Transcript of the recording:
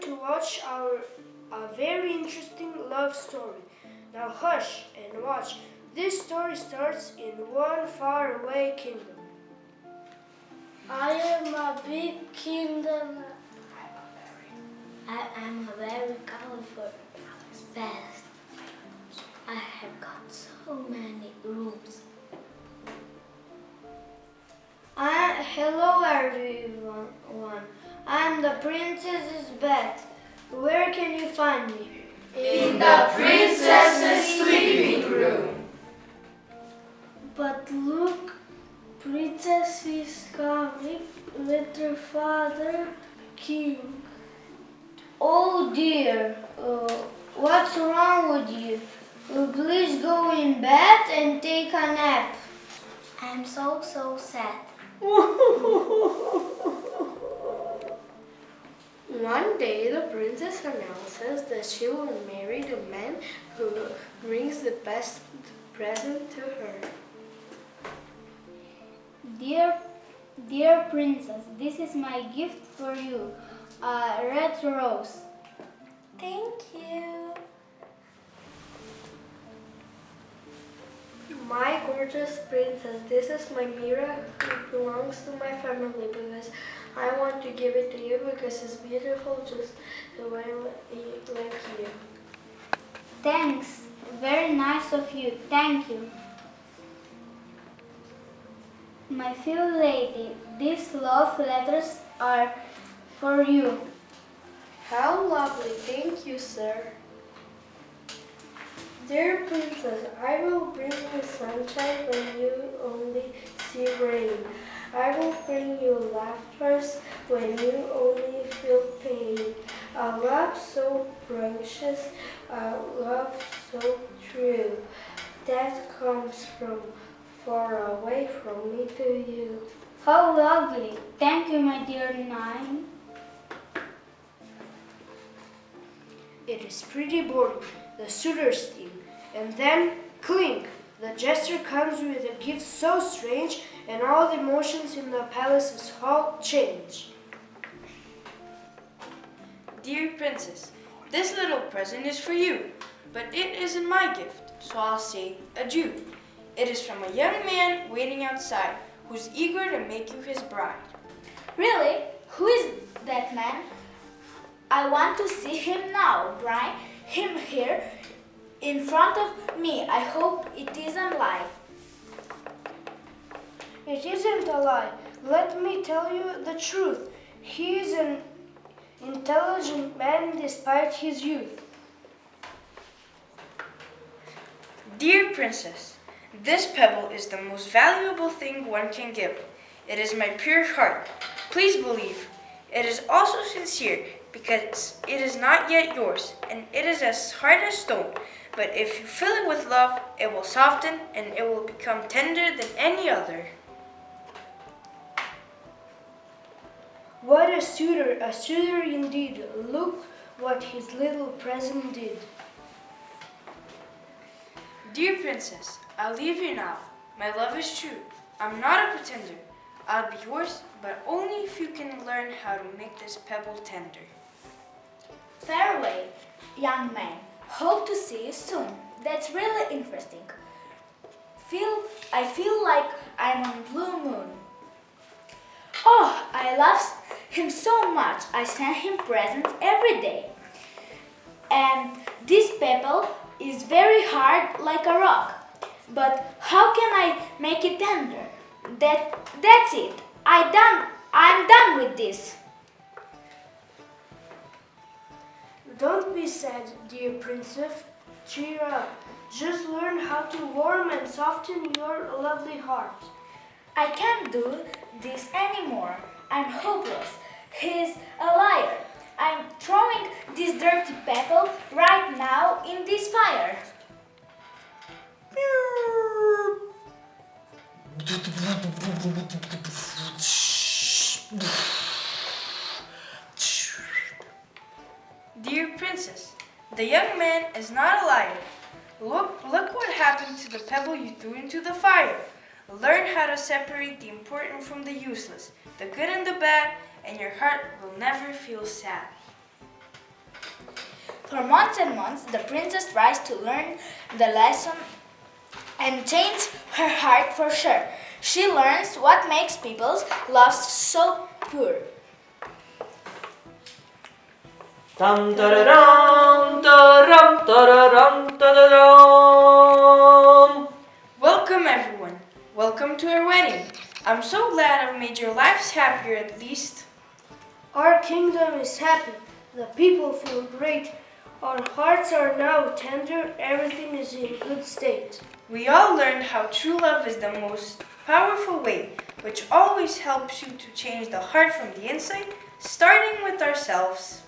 to watch a very interesting love story. Now hush and watch. This story starts in one faraway kingdom. I am a big kingdom. I am a very colorful palace. I have got so many rooms. Hello everyone. I'm the princess's bed. Where can you find me? In the princess's sleeping room. But look, Princess is coming with her father, King. Oh dear, what's wrong with you? Please go in bed and take a nap. I'm so sad. One day, the princess announces that she will marry the man who brings the best present to her. Dear princess, this is my gift for you, a red rose. Thank you. My gorgeous princess, this is my mirror who belongs to my family because I want to give it to you because it's beautiful just the way like you. Thanks, very nice of you, thank you. My fair lady, these love letters are for you. How lovely, thank you, sir. Dear princess, I will bring you sunshine when you only see rain. I will bring you laughter when you only feel pain. A love so precious, a love so true, that comes from far away from me to you. How lovely. Thank you, my dear Nine. It is pretty boring, the suitor's theme. And then, clink, the jester comes with a gift so strange, and all the emotions in the palace's hall change. Dear princess, this little present is for you, but it isn't my gift, so I'll say adieu. It is from a young man waiting outside, who's eager to make you his bride. Really? Who is that man? I want to see him now. Bring him here in front of me. I hope it isn't a lie. It isn't a lie. Let me tell you the truth. He is an intelligent man despite his youth. Dear princess, this pebble is the most valuable thing one can give. It is my pure heart. Please believe. It is also sincere because it is not yet yours, and it is as hard as stone. But if you fill it with love, it will soften and it will become tender than any other. What a suitor indeed. Look what his little present did. Dear princess, I'll leave you now. My love is true. I'm not a pretender. I'll be yours, but only if you can learn how to make this pebble tender. Farewell, young man. Hope to see you soon. That's really interesting. I feel like I'm on blue moon. Oh, I love him so much. I send him presents every day. And this pebble is very hard like a rock. But how can I make it tender? That's it. I'm done with this. Don't be sad, dear princess. Cheer up. Just learn how to warm and soften your lovely heart. I can't do this anymore. I'm hopeless. He's a liar. I'm throwing this dirty pebble right now in this fire. Dear princess, the young man is not a liar. Look what happened to the pebble you threw into the fire. Learn how to separate the important from the useless, the good and the bad, and your heart will never feel sad. For months and months, the princess tries to learn the lesson and change her heart for sure. She learns what makes people's loves so pure. Dum da da dum da dum da da dum da da dum. Welcome everyone. Welcome to our wedding. I'm so glad I've made your lives happier at least. Our kingdom is happy. The people feel great. Our hearts are now tender. Everything is in good state. We all learned how true love is the most powerful way, which always helps you to change the heart from the inside, starting with ourselves.